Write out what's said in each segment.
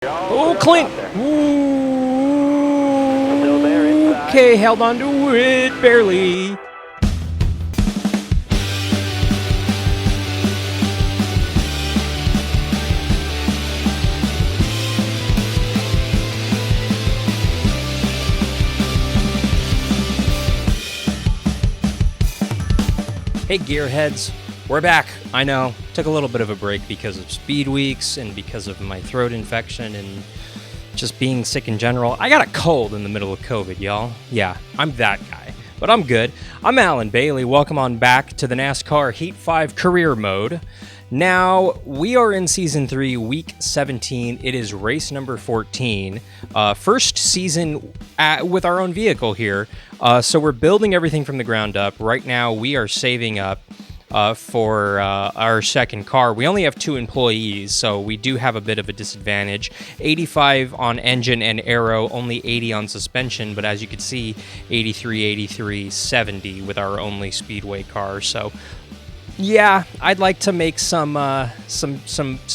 Oh, Clint! Ooh, okay, held on to it, barely. Hey, gearheads. We're back. I know, took a little bit of a break because of speed weeks and because of my throat infection and just being sick in general. I got a cold in the middle of COVID, y'all. Yeah, I'm that guy, but I'm good. I'm Alan Bailey. Welcome on back to the Nascar Heat 5 career mode. Now, we are in Season 3, Week 17. It is race number 14. First season with our own vehicle here. So we're building everything from the ground up. Right now, we are saving up for our second car. We only have 2 employees, so we do have a bit of a disadvantage. 85 on engine and aero, only 80 on suspension, but as you can see, 83, 83, 70 with our only speedway car. So yeah, I'd like to make some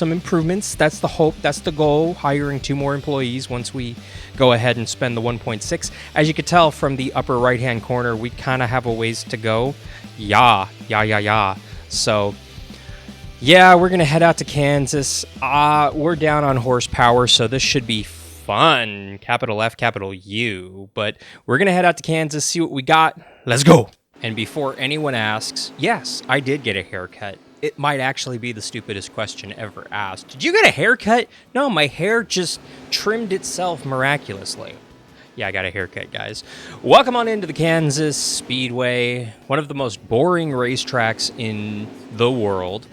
improvements. That's the hope. That's the goal. Hiring 2 more employees once we go ahead and spend the 1.6. As you could tell from the upper right-hand corner, we kind of have a ways to go. Yeah. So, yeah, we're gonna head out to Kansas. We're down on horsepower, so this should be fun. Capital F, capital U. But we're gonna head out to Kansas, see what we got. Let's go. And before anyone asks, yes, I did get a haircut. It might actually be the stupidest question ever asked. Did you get a haircut? No, my hair just trimmed itself miraculously. Yeah, I got a haircut, guys. Welcome on into the Kansas Speedway, one of the most boring racetracks in the world.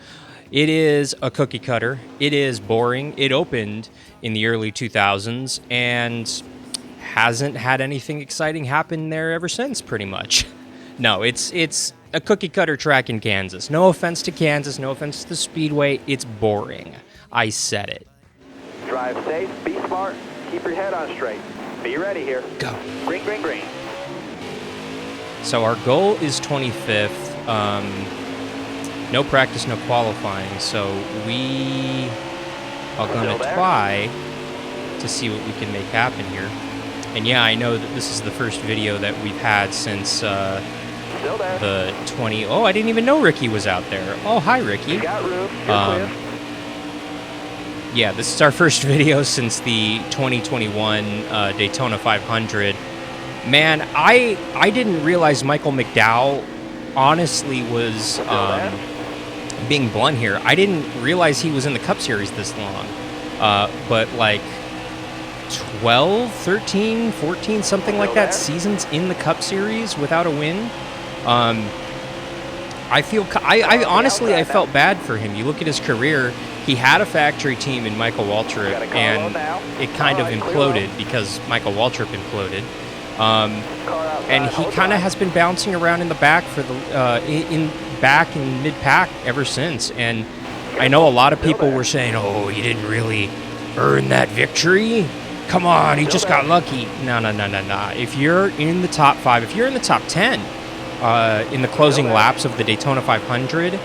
It is a cookie cutter. It is boring. It opened in the early 2000s and hasn't had anything exciting happen there ever since, pretty much. No, it's a cookie cutter track in Kansas. No offense to Kansas, no offense to the Speedway. It's boring. I said it. Drive safe, be smart, keep your head on straight. Be ready here. Go. Green, green, green. So our goal is 25th. No practice, no qualifying. So we are going to try to see what we can make happen here. And yeah, I know that this is the first video that we've had since the 20. Oh, I didn't even know Ricky was out there. Oh, hi, Ricky. You got room. You're clear. Yeah, this is our first video since the 2021 Daytona 500. Man, I didn't realize Michael McDowell honestly was, being blunt here, I didn't realize he was in the Cup Series this long. But like 12, 13, 14, something like that, seasons in the Cup Series without a win. I honestly, I felt bad for him. You look at his career, he had a factory team in Michael Waltrip, and it kind of imploded because Michael Waltrip imploded. And he kind of has been bouncing around in the back for the back and mid-pack ever since. And I know a lot of people were saying, "Oh, he didn't really earn that victory. Come on, he just got lucky." No. If you're in the top 5, if you're in the top 10 in the closing laps of the Daytona 500,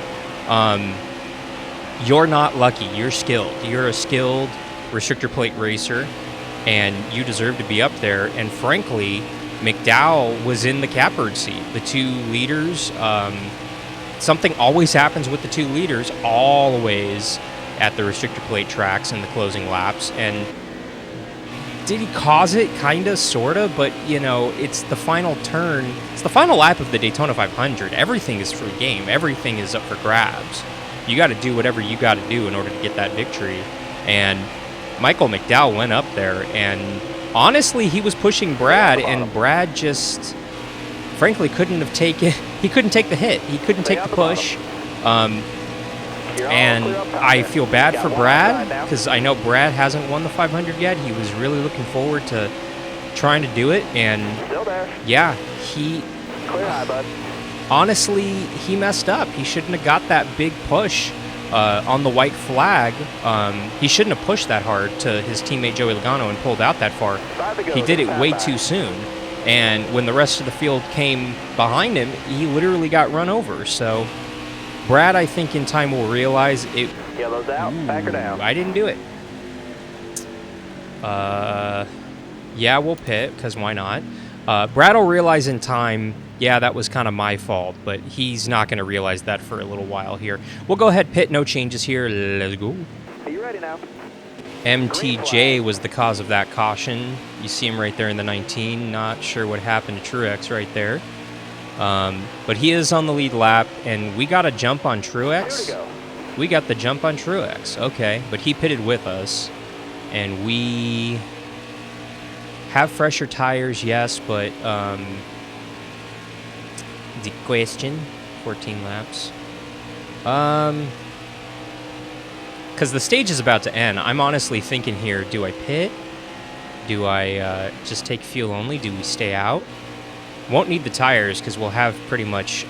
you're not lucky. You're skilled. You're a skilled restrictor plate racer, and you deserve to be up there. And frankly, McDowell was in the catbird seat. The 2 leaders, something always happens with the 2 leaders, always at the restrictor plate tracks in the closing laps. And did he cause it? Kinda, sorta, but you know, it's the final turn. It's the final lap of the Daytona 500. Everything is free game. Everything is up for grabs. You got to do whatever you got to do in order to get that victory. And Michael McDowell went up there, and honestly, he was pushing Brad, and Brad just, frankly, couldn't take the hit. He couldn't take the push. And I feel bad for Brad because I know Brad hasn't won the 500 yet. He was really looking forward to trying to do it, and yeah, honestly, he messed up. He shouldn't have got that big push on the white flag. He shouldn't have pushed that hard to his teammate Joey Logano and pulled out that far. He did it way too soon, and when the rest of the field came behind him, he literally got run over. So Brad, I think in time will realize it. Yellow's out, back her down. I didn't do it. Yeah, we'll pit, because why not? Brad will realize in time, yeah, that was kind of my fault, but he's not going to realize that for a little while here. We'll go ahead, pit, no changes here. Let's go. Are you ready now? MTJ was the cause of that caution. You see him right there in the 19. Not sure what happened to Truex right there. But he is on the lead lap, and we got a jump on Truex. We got the jump on Truex. Okay, but he pitted with us, and we have fresher tires, yes, but the question, 14 laps. Because the stage is about to end. I'm honestly thinking here, do I pit? Do I just take fuel only? Do we stay out? Won't need the tires because we'll have pretty much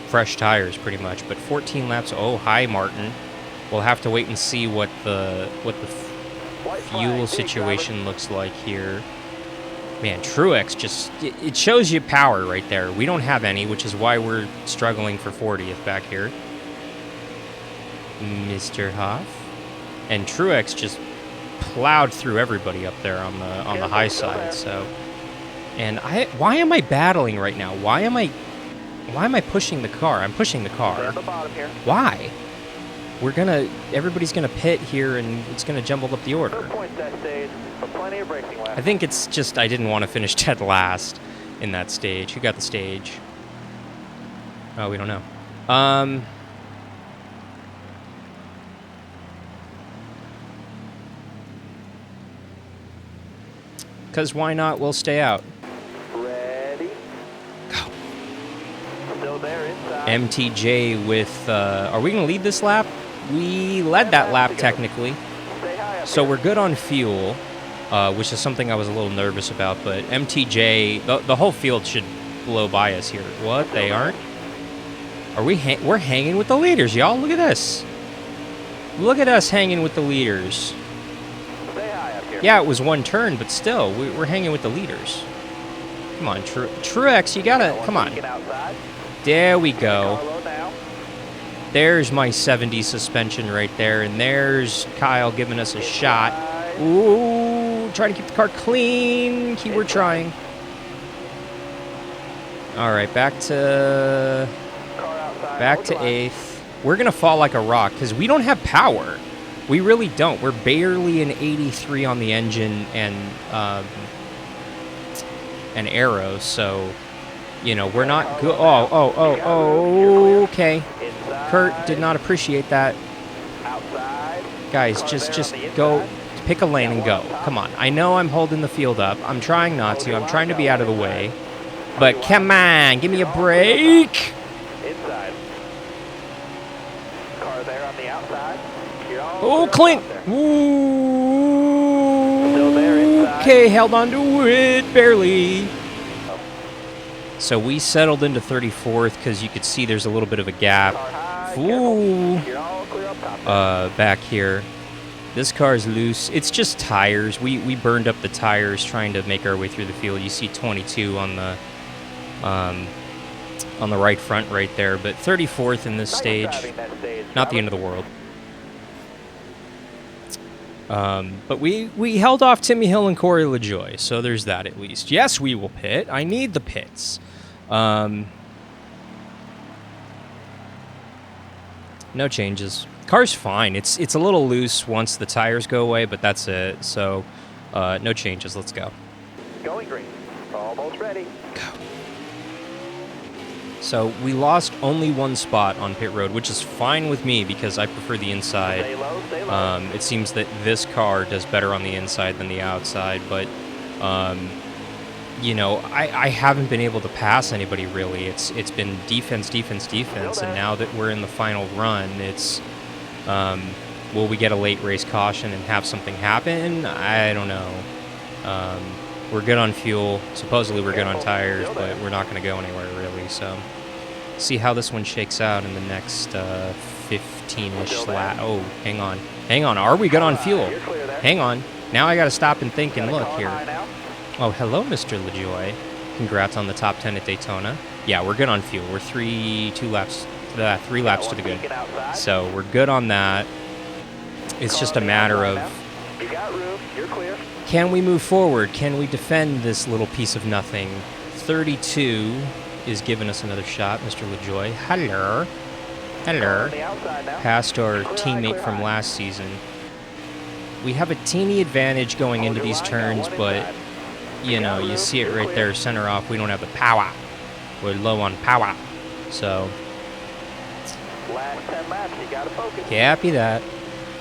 fresh tires pretty much. But 14 laps. Oh, hi, Martin. We'll have to wait and see what the fuel situation looks like here. Man, Truex just, it shows you power right there. We don't have any, which is why we're struggling for 40th back here. Mr. Hoff. And Truex just plowed through everybody up there on the high side. So, and why am I battling right now? Why am I pushing the car? I'm pushing the car. Why? Everybody's gonna pit here, and it's gonna jumble up the order. I think it's just I didn't want to finish dead last in that stage. Who got the stage? Oh, we don't know. Because why not? We'll stay out. Ready? Go. Still there inside. MTJ with... are we going to lead this lap? We led that lap technically. So we're good on fuel, which is something I was a little nervous about. But MTJ, the whole field should blow by us here. What? They aren't? Are we? We're hanging with the leaders, y'all. Look at this. Look at us hanging with the leaders. Yeah, it was one turn, but still, we're hanging with the leaders. Come on, Truex, you gotta, come on. There we go. There's my 70 suspension right there, and there's Kyle giving us a shot. Ooh, trying to keep the car clean. Keyword trying. All right, back to 8th. We're gonna fall like a rock because we don't have power. We really don't. We're barely an 83 on the engine and aero, so, you know, we're not good. Oh, okay. Kurt did not appreciate that. Guys, just go, pick a lane and go. Come on. I know I'm holding the field up. I'm trying not to. I'm trying to be out of the way. But come on, give me a break. Car there on the outside. Oh, Clint! Ooh, okay, held on to it, barely. So we settled into 34th because you could see there's a little bit of a gap. Ooh, back here. This car's loose. It's just tires. We burned up the tires trying to make our way through the field. You see 22 on the right front right there, but 34th in this stage. Not the end of the world. But we held off Timmy Hill and Corey LaJoie, so there's that at least. Yes, we will pit. I need the pits. No changes. Car's fine. It's a little loose once the tires go away, but that's it. So, no changes. Let's go. Going green. Almost ready. Go. So we lost only one spot on pit road, which is fine with me because I prefer the inside. Stay low, stay low. It seems that this car does better on the inside than the outside, but you know, I haven't been able to pass anybody really. It's been defense, and now that we're in the final run, it's will we get a late race caution and have something happen? I don't know. We're good on fuel. Supposedly we're good on tires, but we're not going to go anywhere really. So see how this one shakes out in the next 15-ish lap. Oh, hang on. Are we good on fuel? Hang on. Now I got to stop and think and look here. Oh, hello, Mr. LaJoie. Congrats on the top 10 at Daytona. Yeah, we're good on fuel. We're 3 laps to the good. So we're good on that. It's just a matter of You got room. You're clear. Can we move forward? Can we defend this little piece of nothing? 32 is giving us another shot, Mr. LaJoy. Hello. Hello. On the outside now. Past our Clear high, teammate clear from high. last season. We have a teeny advantage going into these turns, but, you know, you see it right there, center off. We don't have the power. We're low on power. So, Last 10 laps. You got to focus. copy that.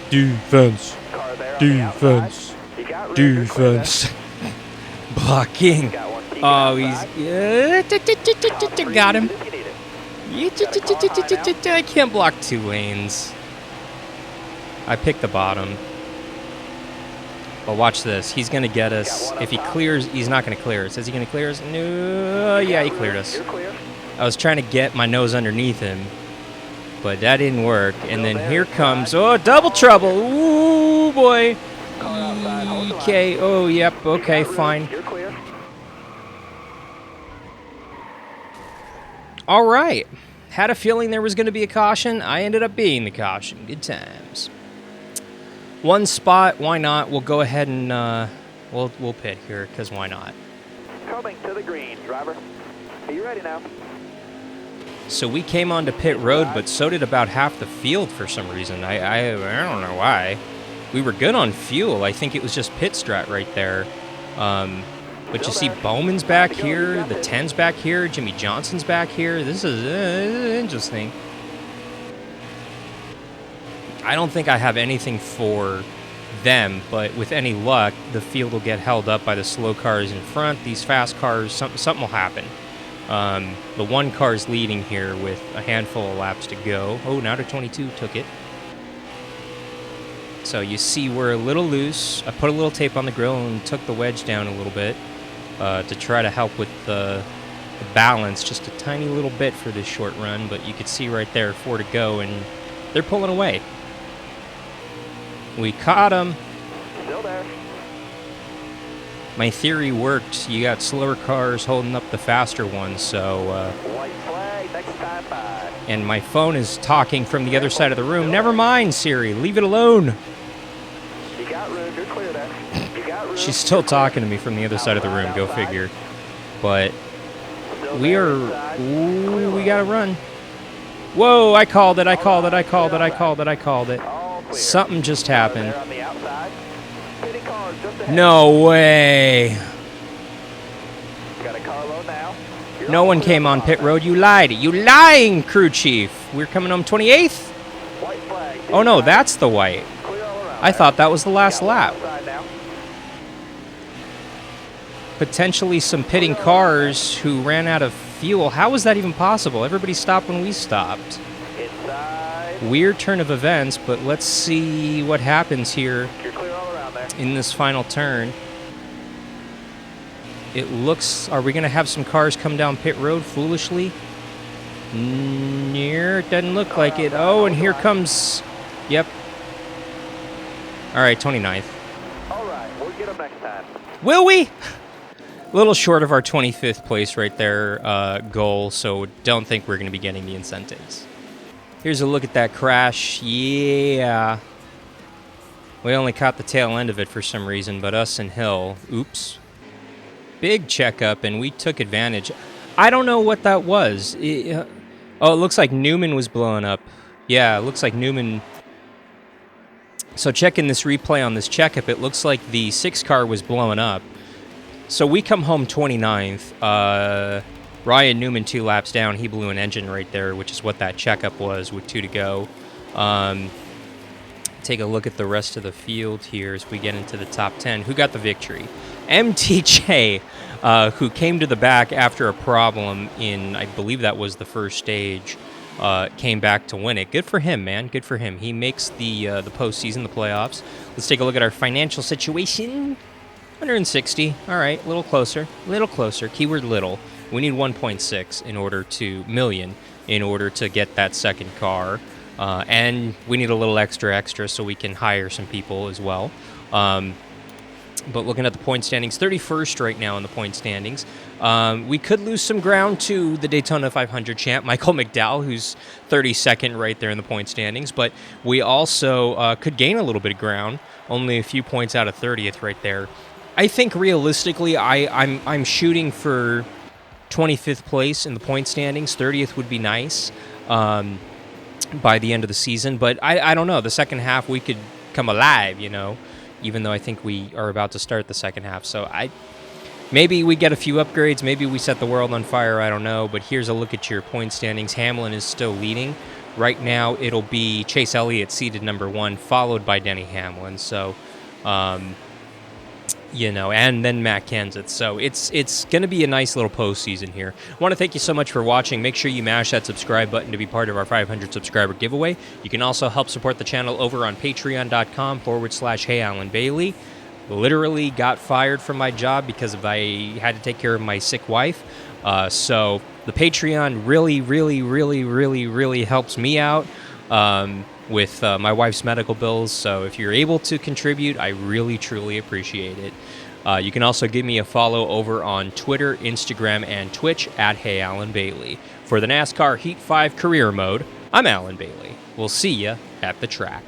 Defense. Car there on the outside. Defense. You got room. You're clear Defense. Blocking. there. Got one. Keep it Oh, outside. he's... Got him. If you need it. I can't block 2 lanes. I picked the bottom. But watch this. He's going to get us. If he clears, he's not going to clear us. Is he going to clear us? No. Yeah, he cleared us. You're clear. I was trying to get my nose underneath him, but that didn't work. And then here comes, oh, double trouble. Ooh, boy. Okay. Oh, yep. Okay, fine. You're clear. All right. Had a feeling there was going to be a caution. I ended up being the caution. Good times. One spot. Why not? We'll go ahead and we'll pit here because why not? Coming to the green, driver. Are you ready now? So we came onto pit road, but so did about half the field for some reason. I don't know why. We were good on fuel. I think it was just pit strat right there. But you see Bowman's back here, the 10's back here, Jimmy Johnson's back here. This is interesting. I don't think I have anything for them, but with any luck, the field will get held up by the slow cars in front. These fast cars, something will happen. The one car's leading here with a handful of laps to go. Oh, now to 22 took it. So you see we're a little loose. I put a little tape on the grill and took the wedge down a little bit to try to help with the balance just a tiny little bit for this short run. But you could see right there, 4 to go, and they're pulling away. We caught them. Still there. My theory worked. You got slower cars holding up the faster ones, so... White flag, next time by. and my phone is talking from the other side of the room. Never mind, Siri. Leave it alone. You got room. You're clear there. You got room. She's still talking to me from the other side of the room. Go figure. But Still we there are... inside. Ooh, we gotta run. Whoa, I called it. I called it. I called it. I called it. I called it. All clear. Something just Car happened. there on the outside. Pitting cars just ahead. No way. Got a car low now. You're No all one clear came on pit road. You lied. You lying, crew chief. We're coming home 28th? White flag. Oh, no, inside. that's the white. Clear all around I there. thought that was the last Got one lap. outside now. Potentially some pitting cars who ran out of fuel. How was that even possible? Everybody stopped when we stopped. Inside. Weird turn of events, but let's see what happens here You're clear all around there. in this final turn. It looks... Are we going to have some cars come down pit road foolishly? Near. It doesn't look like it. Oh, and here comes... Yep. All right, 29th. All right. We'll get them next time. Will we? A little short of our 25th place right there goal, so don't think we're going to be getting the incentives. Here's a look at that crash. Yeah. We only caught the tail end of it for some reason, but us and Hill, oops. Big checkup, and we took advantage. I don't know what that was. It looks like Newman was blowing up. Yeah, it looks like Newman... So checking this replay on this checkup, it looks like the 6 car was blowing up. So we come home 29th. Ryan Newman 2 laps down. He blew an engine right there, which is what that checkup was with 2 to go. Take a look at the rest of the field here as we get into the top 10. Who got the victory? MTJ, who came to the back after a problem in, I believe that was the first stage, came back to win it. Good for him, man. Good for him. He makes the postseason, the playoffs. Let's take a look at our financial situation. 160. All right, a little closer. Little closer. Keyword little. We need 1.6 in order to million in order to get that second car, and we need a little extra so we can hire some people as well. But looking at the point standings, 31st right now in the point standings. We could lose some ground to the Daytona 500 champ, Michael McDowell, who's 32nd right there in the point standings. But we also could gain a little bit of ground, only a few points out of 30th right there. I think realistically, I'm shooting for 25th place in the point standings. 30th would be nice by the end of the season. But I don't know. The second half, we could come alive, even though I think we are about to start the second half. So maybe we get a few upgrades. Maybe we set the world on fire. I don't know. But here's a look at your point standings. Hamlin is still leading. Right now, it'll be Chase Elliott seeded number 1, followed by Denny Hamlin. So, and then Matt Kenseth. So it's going to be a nice little postseason here. I want to thank you so much for watching. Make sure you mash that subscribe button to be part of our 500 subscriber giveaway. You can also help support the channel over on patreon.com/HeyAlanBailey. Literally got fired from my job because I had to take care of my sick wife. So the Patreon really, really, really, really, really helps me out with my wife's medical bills. So if you're able to contribute, I really, truly appreciate it. You can also give me a follow over on Twitter, Instagram, and Twitch at HeyAlanBailey. For the NASCAR Heat 5 Career Mode, I'm Alan Bailey. We'll see you at the track.